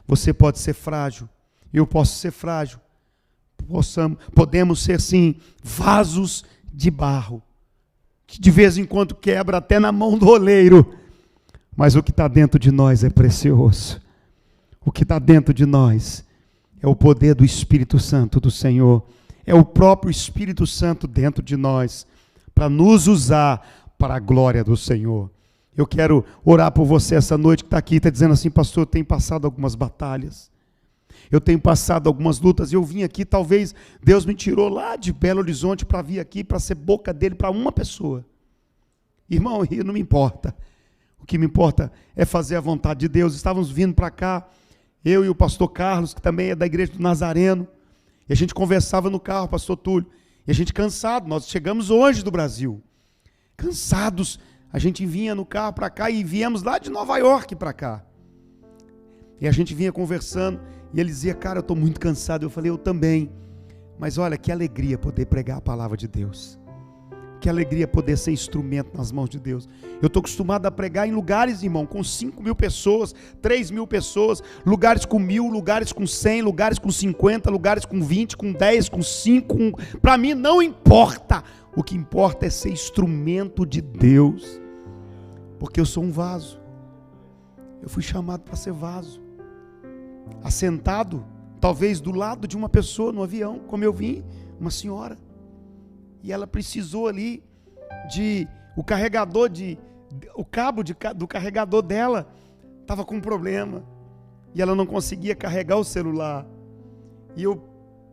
Você pode ser frágil, eu posso ser frágil. Podemos ser sim vasos de barro, que de vez em quando quebra até na mão do oleiro, mas o que está dentro de nós é precioso. O que está dentro de nós é o poder do Espírito Santo do Senhor. É o próprio Espírito Santo dentro de nós, para nos usar para a glória do Senhor. Eu quero orar por você essa noite que está aqui, está dizendo assim: pastor, eu tenho passado algumas batalhas, eu tenho passado algumas lutas, eu vim aqui, talvez Deus me tirou lá de Belo Horizonte para vir aqui, para ser boca dele para uma pessoa. Irmão, não me importa, o que me importa é fazer a vontade de Deus. Estávamos vindo para cá, eu e o pastor Carlos, que também é da igreja do Nazareno, e a gente conversava no carro, pastor Túlio, e a gente cansado, nós chegamos hoje do Brasil, cansados, a gente vinha no carro para cá e viemos lá de Nova York para cá. E a gente vinha conversando e ele dizia: cara, eu estou muito cansado. Eu falei: eu também. Mas olha, que alegria poder pregar a palavra de Deus. Que alegria poder ser instrumento nas mãos de Deus. Eu estou acostumado a pregar em lugares, irmão, com 5.000 pessoas, 3.000 pessoas, lugares com 1.000, lugares com 100, lugares com 50, lugares com 20, com 10, com 5. Para mim não importa. O que importa é ser instrumento de Deus. Porque eu sou um vaso. Eu fui chamado para ser vaso. Assentado, talvez do lado de uma pessoa no avião, como eu vim, uma senhora. E ela precisou ali o carregador o cabo do carregador dela estava com um problema. E ela não conseguia carregar o celular. E eu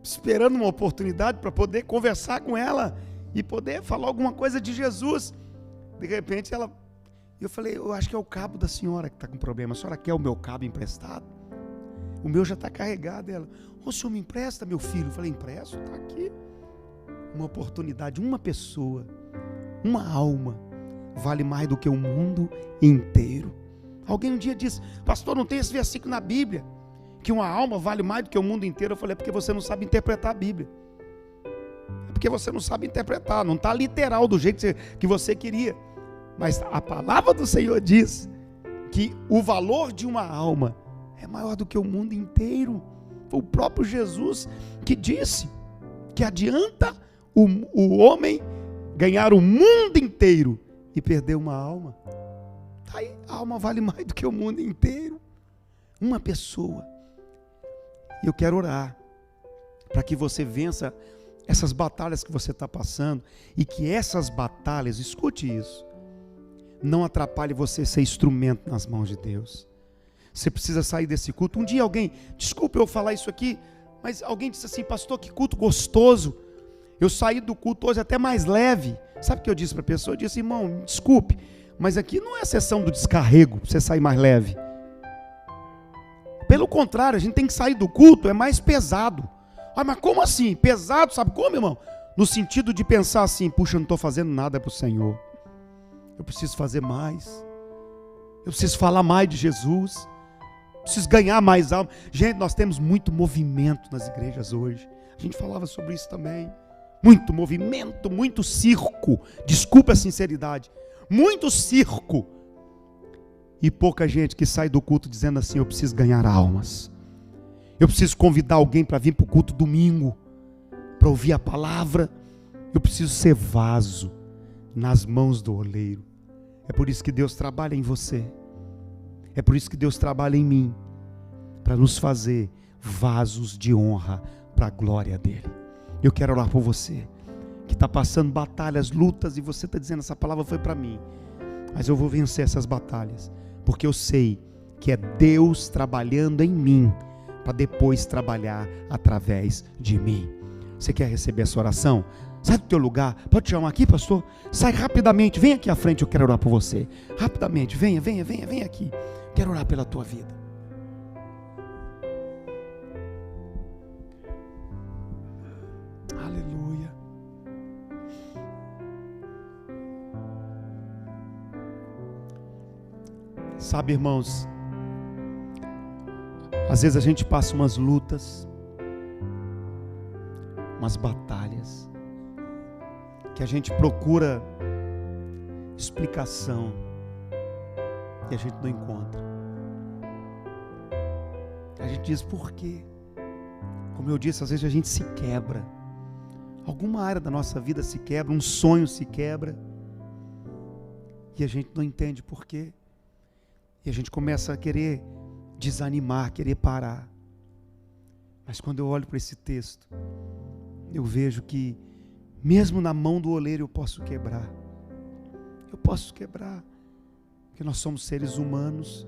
esperando uma oportunidade para poder conversar com ela e poder falar alguma coisa de Jesus. De repente eu falei, eu acho que é o cabo da senhora que está com problema. A senhora quer o meu cabo emprestado? O meu já está carregado. Ela, o senhor me empresta, meu filho? Eu falei, empresto, está aqui. Uma oportunidade, uma pessoa, uma alma, vale mais do que o mundo inteiro. Alguém um dia disse, pastor, não tem esse versículo na Bíblia, que uma alma vale mais do que o mundo inteiro. Eu falei, é porque você não sabe interpretar a Bíblia. É porque você não sabe interpretar, não está literal do jeito que você queria. Mas a palavra do Senhor diz que o valor de uma alma é maior do que o mundo inteiro. Foi o próprio Jesus que disse que adianta o homem ganhar o mundo inteiro e perder uma alma. Aí a alma vale mais do que o mundo inteiro. Uma pessoa. Eu quero orar para que você vença essas batalhas que você está passando e que essas batalhas, escute isso, não atrapalhe você ser instrumento nas mãos de Deus. Você precisa sair desse culto. Um dia alguém, desculpa eu falar isso aqui, mas alguém disse assim, pastor, que culto gostoso. Eu saí do culto hoje até mais leve. Sabe o que eu disse para a pessoa? Eu disse, irmão, desculpe, mas aqui não é a sessão do descarrego, para você sair mais leve. Pelo contrário, a gente tem que sair do culto, é mais pesado. Ah, mas como assim? Pesado, sabe como, irmão? No sentido de pensar assim, puxa, eu não estou fazendo nada para o Senhor. Eu preciso fazer mais. Eu preciso falar mais de Jesus. Preciso ganhar mais alma. Gente, nós temos muito movimento nas igrejas hoje. A gente falava sobre isso também. Muito movimento, muito circo. Desculpa a sinceridade. Muito circo. E pouca gente que sai do culto dizendo assim, eu preciso ganhar almas. Eu preciso convidar alguém para vir para o culto domingo, para ouvir a palavra. Eu preciso ser vaso nas mãos do oleiro. É por isso que Deus trabalha em você. É por isso que Deus trabalha em mim, para nos fazer vasos de honra para a glória dele. Eu quero orar por você, que está passando batalhas, lutas, e você está dizendo, essa palavra foi para mim, mas eu vou vencer essas batalhas, porque eu sei que é Deus trabalhando em mim, para depois trabalhar através de mim. Você quer receber essa oração? Sai do teu lugar, pode chamar aqui, pastor? Sai rapidamente, vem aqui à frente, eu quero orar por você. Rapidamente, venha aqui. Quero orar pela tua vida. Aleluia. Sabe, irmãos, às vezes a gente passa umas lutas, umas batalhas, que a gente procura explicação e a gente não encontra. A gente diz por quê? Como eu disse, às vezes a gente se quebra. Alguma área da nossa vida se quebra, um sonho se quebra e a gente não entende por quê. E a gente começa a querer desanimar, querer parar. Mas quando eu olho para esse texto, eu vejo que mesmo na mão do oleiro eu posso quebrar. Eu posso quebrar, porque nós somos seres humanos.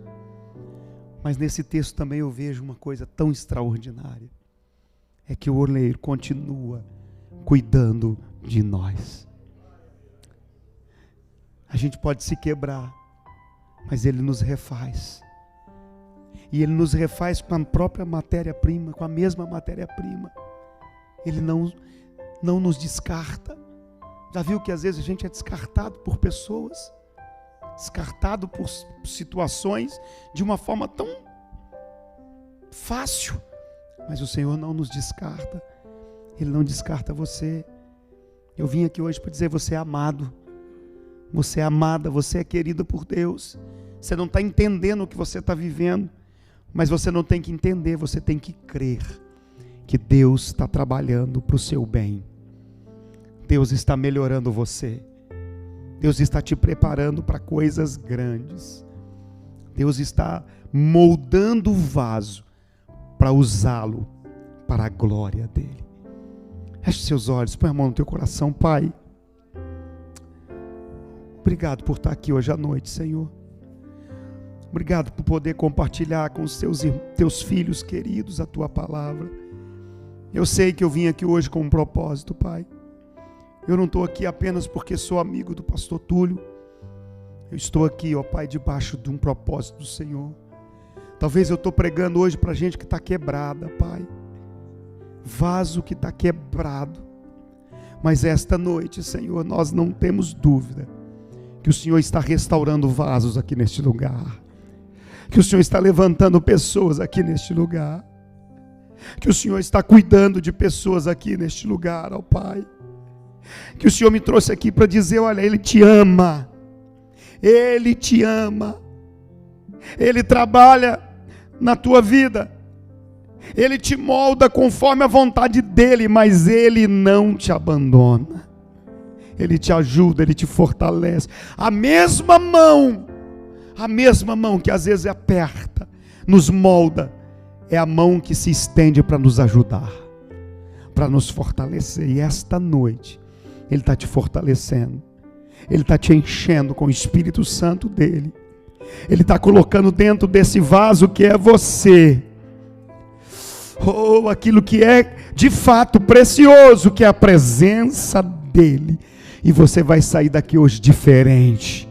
Mas nesse texto também eu vejo uma coisa tão extraordinária. É que o oleiro continua cuidando de nós. A gente pode se quebrar, mas Ele nos refaz. E Ele nos refaz com a própria matéria-prima, com a mesma matéria-prima. Ele não nos descarta. Já viu que às vezes a gente é descartado por pessoas, descartado por situações de uma forma tão fácil, mas o Senhor não nos descarta. Ele não descarta você. Eu vim aqui hoje para dizer, você é amado, você é amada, você é querido por Deus. Você não está entendendo o que você está vivendo, mas você não tem que entender, você tem que crer que Deus está trabalhando para o seu bem. Deus está melhorando você. Deus está te preparando para coisas grandes. Deus está moldando o vaso para usá-lo para a glória dele. Feche seus olhos, põe a mão no teu coração. Pai, obrigado por estar aqui hoje à noite, Senhor. Obrigado por poder compartilhar com os teus filhos queridos a tua palavra. Eu sei que eu vim aqui hoje com um propósito, Pai. Eu não estou aqui apenas porque sou amigo do pastor Túlio. Eu estou aqui, ó Pai, debaixo de um propósito do Senhor. Talvez eu estou pregando hoje para gente que está quebrada, Pai. Vaso que está quebrado. Mas esta noite, Senhor, nós não temos dúvida que o Senhor está restaurando vasos aqui neste lugar. Que o Senhor está levantando pessoas aqui neste lugar. Que o Senhor está cuidando de pessoas aqui neste lugar, ó Pai. Que o Senhor me trouxe aqui para dizer, olha, Ele te ama. Ele te ama. Ele trabalha na tua vida. Ele te molda conforme a vontade dEle, mas Ele não te abandona. Ele te ajuda, Ele te fortalece. A mesma mão que às vezes aperta, nos molda, é a mão que se estende para nos ajudar, para nos fortalecer. E esta noite, Ele está te fortalecendo. Ele está te enchendo com o Espírito Santo dEle. Ele está colocando dentro desse vaso que é você, aquilo que é de fato precioso, que é a presença dEle. E você vai sair daqui hoje diferente.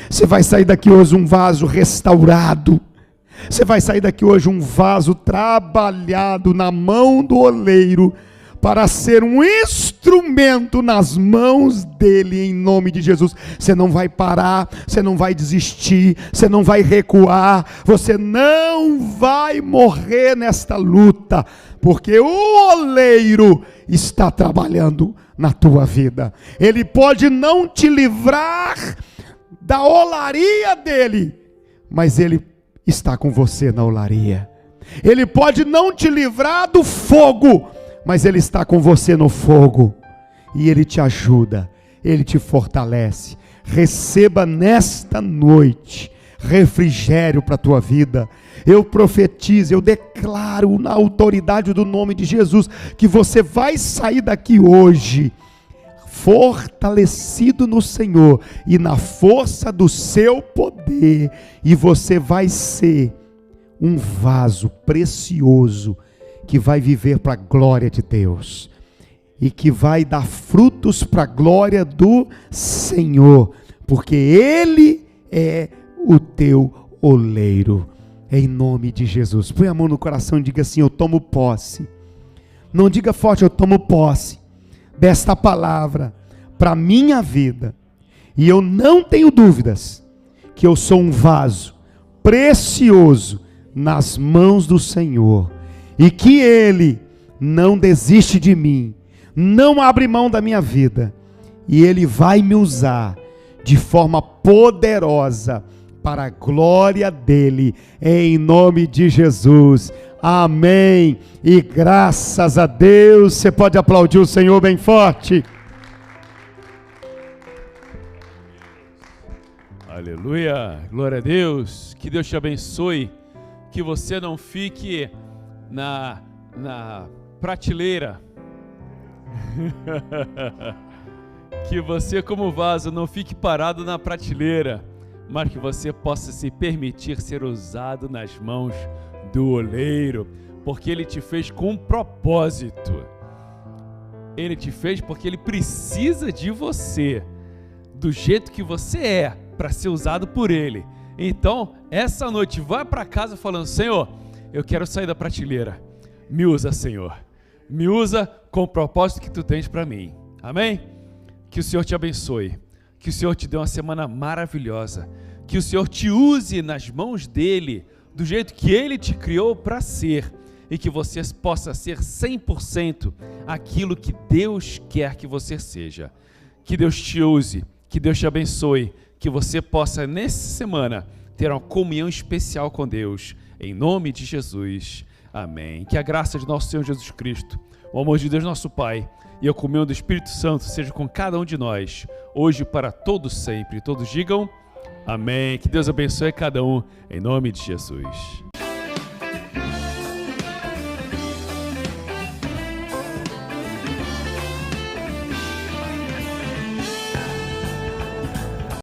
Você vai sair daqui hoje um vaso restaurado. Você vai sair daqui hoje um vaso trabalhado na mão do oleiro, para ser um instrumento nas mãos dEle, em nome de Jesus. Você não vai parar, você não vai desistir, você não vai recuar, você não vai morrer nesta luta, porque o oleiro está trabalhando na tua vida. Ele pode não te livrar da olaria dele, mas Ele está com você na olaria. Ele pode não te livrar do fogo, mas Ele está com você no fogo, e Ele te ajuda, Ele te fortalece. Receba nesta noite refrigério para a tua vida. Eu profetizo, eu declaro na autoridade do nome de Jesus, que você vai sair daqui hoje fortalecido no Senhor e na força do seu poder, e você vai ser um vaso precioso que vai viver para a glória de Deus e que vai dar frutos para a glória do Senhor, porque Ele é o teu oleiro, em nome de Jesus. Põe a mão no coração e diga assim: eu tomo posse. Não diga forte, eu tomo posse desta palavra para a minha vida, e eu não tenho dúvidas que eu sou um vaso precioso nas mãos do Senhor, e que Ele não desiste de mim, não abre mão da minha vida, e Ele vai me usar de forma poderosa para a glória dEle, em nome de Jesus. Amém. E graças a Deus. Você pode aplaudir o Senhor bem forte. Aleluia, glória a Deus. Que Deus te abençoe, que você não fique na prateleira, que você, como vaso, não fique parado na prateleira, mas que você possa se permitir ser usado nas mãos do oleiro, porque Ele te fez com um propósito. Ele te fez porque Ele precisa de você, do jeito que você é, para ser usado por Ele. Então, essa noite, vai para casa falando: Senhor, eu quero sair da prateleira, me usa, Senhor, me usa com o propósito que Tu tens para mim. Amém? Que o Senhor te abençoe, que o Senhor te dê uma semana maravilhosa, que o Senhor te use nas mãos dEle, do jeito que Ele te criou para ser, e que você possa ser 100% aquilo que Deus quer que você seja. Que Deus te use, que Deus te abençoe, que você possa, nessa semana, ter uma comunhão especial com Deus, em nome de Jesus. Amém. Que a graça de nosso Senhor Jesus Cristo, o amor de Deus nosso Pai e a comunhão do Espírito Santo seja com cada um de nós, hoje e para todos sempre. Todos digam amém. Que Deus abençoe cada um, em nome de Jesus.